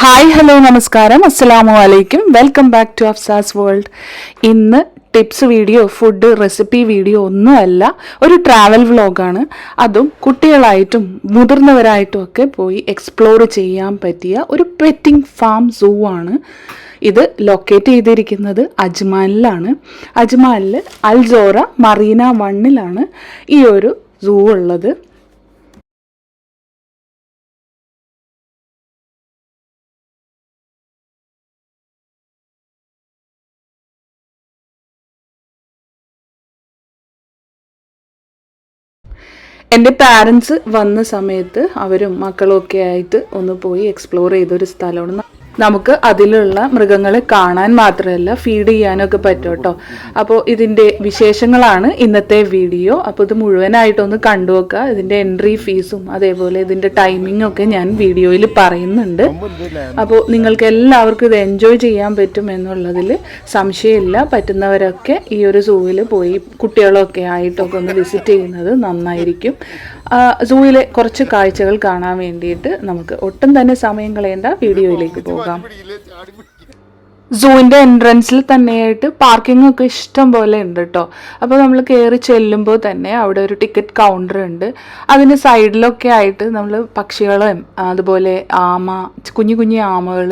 Hi hello നമസ്കാരം അസ്സലാമു അലൈക്കും welcome back to Afsas world. ഇന്ന് tips video food recipe video ഒന്നുമല്ല, ഒരു ട്രാവൽ വ്ളോഗാണ്. അതും കുട്ടികളായിട്ടും മുതിർന്നവരായിട്ടും ഒക്കെ പോയി എക്സ്പ്ലോർ ചെയ്യാൻ പറ്റിയ ഒരു പെറ്റിംഗ് ഫാം സൂ ആണ്. ഇത് ലൊക്കേറ്റ് ചെയ്തിരിക്കുന്നത് അജ്മാനിലാണ്. അജ്മാനിൽ അൽസോറ മറീന 1 ഈ ഒരു സൂ ഉള്ളത്. എൻ്റെ പാരൻസ് വന്ന സമയത്ത് അവരും മക്കളും ഒക്കെ ആയിട്ട് ഒന്ന് പോയി എക്സ്പ്ലോർ ചെയ്തൊരു സ്ഥലമാണ്. നമുക്ക് അതിലുള്ള മൃഗങ്ങളെ കാണാൻ മാത്രമല്ല ഫീഡ് ചെയ്യാനൊക്കെ പറ്റും കേട്ടോ. അപ്പോൾ ഇതിൻ്റെ വിശേഷങ്ങളാണ് ഇന്നത്തെ വീഡിയോ. അപ്പോൾ ഇത് മുഴുവനായിട്ടൊന്ന് കണ്ടു നോക്കുക. ഇതിൻ്റെ എൻട്രി ഫീസും അതേപോലെ ഇതിൻ്റെ ടൈമിങ്ങും ഒക്കെ ഞാൻ വീഡിയോയിൽ പറയുന്നുണ്ട്. അപ്പോൾ നിങ്ങൾക്ക് എല്ലാവർക്കും ഇത് എൻജോയ് ചെയ്യാൻ പറ്റും എന്നുള്ളതിൽ സംശയമില്ല. പറ്റുന്നവരൊക്കെ ഈ ഒരു സൂവിൽ പോയി കുട്ടികളൊക്കെ ആയിട്ടൊക്കെ ഒന്ന് വിസിറ്റ് ചെയ്യുന്നത് നന്നായിരിക്കും. സൂവിലെ കുറച്ച് കാഴ്ചകൾ കാണാൻ വേണ്ടിയിട്ട് നമുക്ക് ഒട്ടും തന്നെ സമയം കളയേണ്ട, വീഡിയോയിലേക്ക് പോകാം. സൂവിൻ്റെ എൻട്രൻസിൽ തന്നെയായിട്ട് പാർക്കിംഗ് ഒക്കെ ഇഷ്ടം പോലെ ഉണ്ട് കേട്ടോ. അപ്പോൾ നമ്മൾ കയറി ചെല്ലുമ്പോൾ തന്നെ അവിടെ ഒരു ടിക്കറ്റ് കൗണ്ടർ ഉണ്ട്. അതിന് സൈഡിലൊക്കെ ആയിട്ട് നമ്മൾ പക്ഷികളും അതുപോലെ കുഞ്ഞു കുഞ്ഞു ആമകൾ,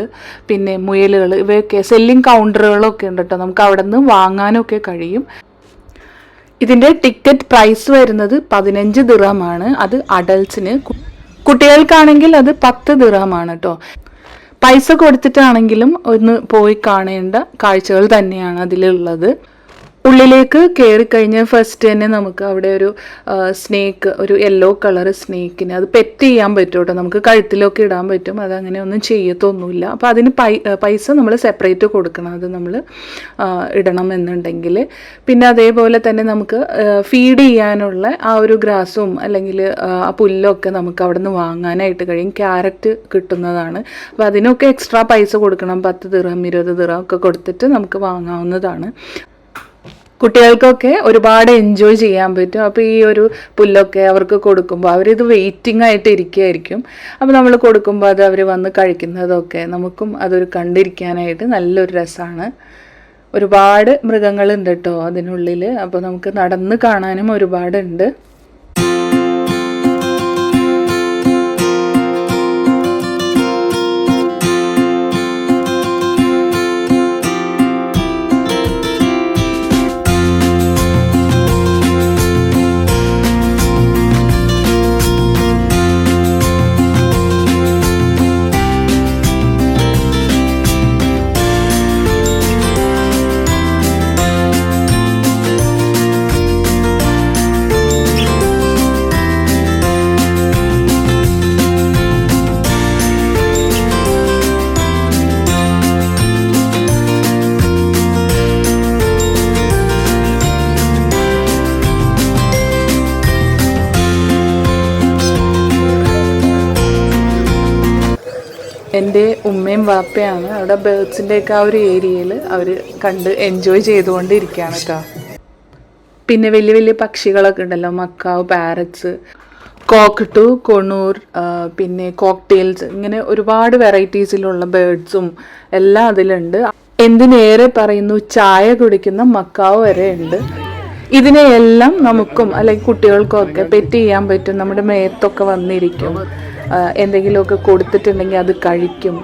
പിന്നെ മുയലുകൾ, ഇവയൊക്കെ സെല്ലിംഗ് കൗണ്ടറുകളൊക്കെ ഉണ്ട് കേട്ടോ. നമുക്ക് അവിടെ നിന്ന് വാങ്ങാനൊക്കെ കഴിയും. ഇതിൻ്റെ ടിക്കറ്റ് പ്രൈസ് വരുന്നത് 15 ദിർഹമാണ്. അത് അഡൽട്ട്സിന്. കുട്ടികൾക്കാണെങ്കിൽ അത് 10 ദിർഹമാണ് കേട്ടോ. പൈസ കൊടുത്തിട്ടാണെങ്കിലും ഒന്ന് പോയി കാണേണ്ട കാഴ്ചകൾ തന്നെയാണ് അതിലുള്ളത്. ഉള്ളിലേക്ക് കയറിക്കഴിഞ്ഞാൽ ഫസ്റ്റ് തന്നെ നമുക്ക് അവിടെ ഒരു സ്നേക്ക്, ഒരു യെല്ലോ കളർ സ്നേക്കിന് അത് പെറ്റ് ചെയ്യാൻ പറ്റും കേട്ടോ. നമുക്ക് കഴുത്തിലൊക്കെ ഇടാൻ പറ്റും. അതങ്ങനെ ഒന്നും ചെയ്യത്തൊന്നുമില്ല. അപ്പോൾ അതിന് പൈസ നമ്മൾ സെപ്പറേറ്റ് കൊടുക്കണം, അത് നമ്മൾ ഇടണം എന്നുണ്ടെങ്കിൽ. പിന്നെ അതേപോലെ തന്നെ നമുക്ക് ഫീഡ് ചെയ്യാനുള്ള ആ ഒരു ഗ്രാസും അല്ലെങ്കിൽ ആ പുല്ലൊക്കെ നമുക്ക് അവിടെ നിന്ന് വാങ്ങാനായിട്ട് കഴിയും. ക്യാരറ്റ് കിട്ടുന്നതാണ്. അപ്പോൾ അതിനൊക്കെ എക്സ്ട്രാ പൈസ കൊടുക്കണം. 10 ദിർഹം 20 ദിർഹം ഒക്കെ കൊടുത്തിട്ട് നമുക്ക് വാങ്ങാവുന്നതാണ്. കുട്ടികൾക്കൊക്കെ ഒരുപാട് എൻജോയ് ചെയ്യാൻ പറ്റും. അപ്പോൾ ഈ ഒരു പുല്ലൊക്കെ അവർക്ക് കൊടുക്കുമ്പോൾ അവരിത് വെയിറ്റിംഗ് ആയിട്ട് ഇരിക്കുകയായിരിക്കും. അപ്പോൾ നമ്മൾ കൊടുക്കുമ്പോൾ അത് അവർ വന്ന് കഴിക്കുന്നതൊക്കെ നമുക്കും അതൊരു കണ്ടിരിക്കാനായിട്ട് നല്ലൊരു രസമാണ്. ഒരുപാട് മൃഗങ്ങളുണ്ട് കേട്ടോ അതിനുള്ളിൽ. അപ്പോൾ നമുക്ക് നടന്ന് കാണാനും ഒരുപാടുണ്ട്. എൻ്റെ ഉമ്മയും വാപ്പയാണ് അവിടെ ബേർഡ്സിൻ്റെയൊക്കെ ആ ഒരു ഏരിയയിൽ അവർ കണ്ട് എൻജോയ് ചെയ്തുകൊണ്ടിരിക്കുകയാണ് കേട്ടോ. പിന്നെ വലിയ വലിയ പക്ഷികളൊക്കെ ഉണ്ടല്ലോ, മക്കാവ്, പാരറ്റ്സ്, കോക്കട്ടു, കൊണൂർ, പിന്നെ കോക്ടെയിൽസ്, ഇങ്ങനെ ഒരുപാട് വെറൈറ്റീസിലുള്ള ബേർഡ്സും എല്ലാം അതിലുണ്ട്. എന്തിനേറെ പറയുന്നു, ചായ കുടിക്കുന്ന മക്കാവ് വരെ ഉണ്ട്. ഇതിനെയെല്ലാം നമുക്കും അല്ലെങ്കിൽ കുട്ടികൾക്കും ഒക്കെ പെറ്റ് ചെയ്യാൻ പറ്റും. നമ്മുടെ മേത്തൊക്കെ വന്നിരിക്കും. എന്തെങ്കിലുമൊക്കെ കൊടുത്തിട്ടുണ്ടെങ്കിൽ അത് കഴിക്കും.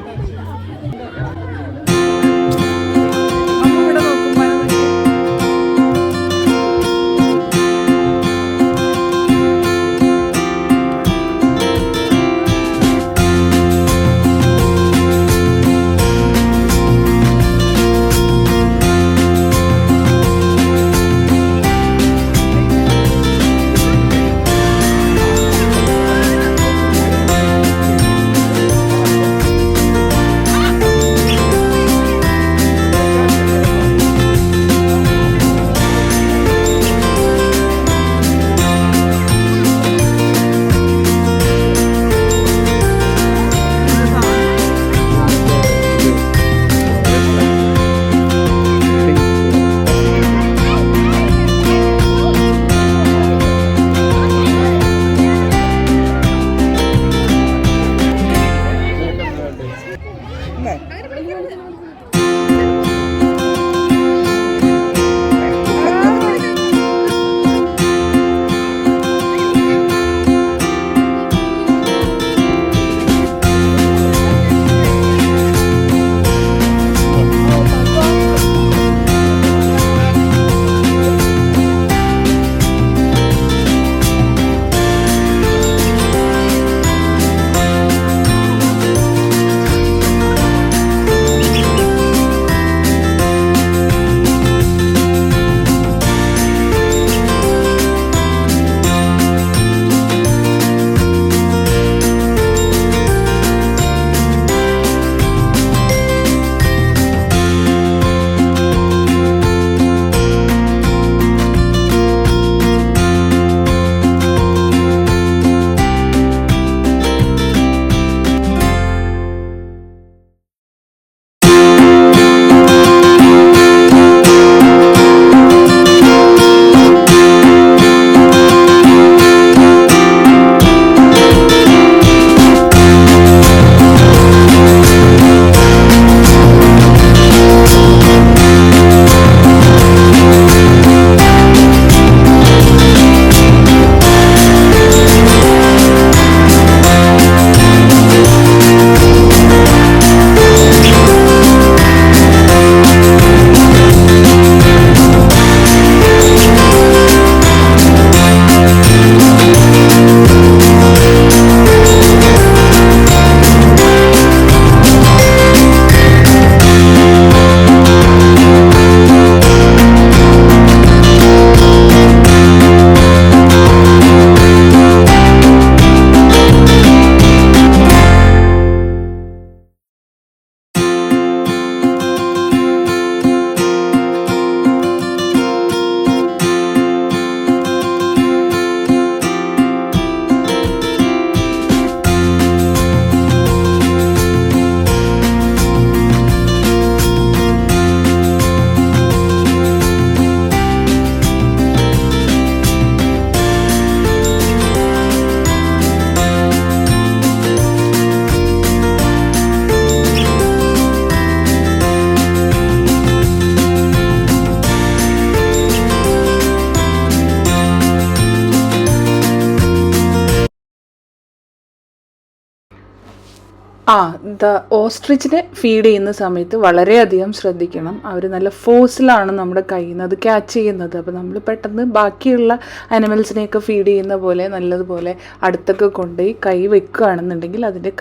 ഓസ്ട്രിച്ചിനെ ഫീഡ് ചെയ്യുന്ന സമയത്ത് വളരെയധികം ശ്രദ്ധിക്കണം. അവർ നല്ല ഫോഴ്സിലാണ് നമ്മുടെ കയ്യിൽ നിന്ന് അത് ക്യാച്ച് ചെയ്യുന്നത്. അപ്പോൾ നമ്മൾ പെട്ടെന്ന് ബാക്കിയുള്ള അനിമൽസിനെയൊക്കെ ഫീഡ് ചെയ്യുന്ന പോലെ നല്ലതുപോലെ അടുത്തൊക്കെ കൊണ്ടുപോയി കൈ വെക്കുകയാണെന്നുണ്ടെങ്കിൽ അതിൻ്റെ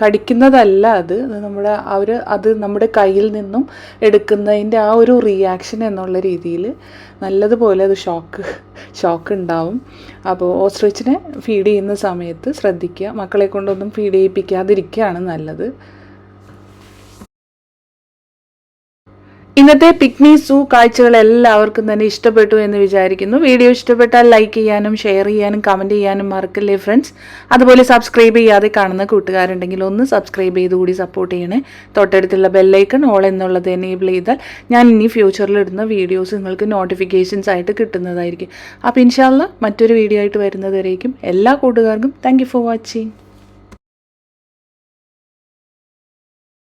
കടിക്കുന്നതല്ല അത് നമ്മുടെ കയ്യിൽ നിന്നും എടുക്കുന്നതിൻ്റെ ആ ഒരു റിയാക്ഷൻ എന്നുള്ള രീതിയിൽ നല്ലതുപോലെ അത് ഷോക്ക് ഉണ്ടാവും. അപ്പോൾ ഓസ്ട്രിച്ചിനെ ഫീഡ് ചെയ്യുന്ന സമയത്ത് ശ്രദ്ധിക്കുക, മക്കളെ കൊണ്ടൊന്നും ഫീഡ് ചെയ്യിപ്പിക്കാതിരിക്കുകയാണ് നല്ലത്. ഇന്നത്തെ പിക്നി സൂ കാഴ്ചകൾ എല്ലാവർക്കും തന്നെ ഇഷ്ടപ്പെട്ടു എന്ന് വിചാരിക്കുന്നു. വീഡിയോ ഇഷ്ടപ്പെട്ടാൽ ലൈക്ക് ചെയ്യാനും ഷെയർ ചെയ്യാനും കമൻറ്റ് ചെയ്യാനും മറക്കല്ലേ ഫ്രണ്ട്സ്. അതുപോലെ സബ്സ്ക്രൈബ് ചെയ്യാതെ കാണുന്ന കൂട്ടുകാരുണ്ടെങ്കിൽ ഒന്ന് സബ്സ്ക്രൈബ് ചെയ്ത് കൂടി സപ്പോർട്ട് ചെയ്യണേ. തൊട്ടടുത്തുള്ള ബെല്ലൈക്കൺ ഓൾ എന്നുള്ളത് എനേബിൾ ചെയ്താൽ ഞാൻ ഇനി ഫ്യൂച്ചറിൽ ഇടുന്ന വീഡിയോസ് നിങ്ങൾക്ക് നോട്ടിഫിക്കേഷൻസ് ആയിട്ട് കിട്ടുന്നതായിരിക്കും. അപ്പോൾ ഇൻഷാ അല്ലാഹ് മറ്റൊരു വീഡിയോ ആയിട്ട് വരുന്നതുവരേക്കും എല്ലാ കൂട്ടുകാർക്കും താങ്ക് യു ഫോർ വാച്ചിങ്.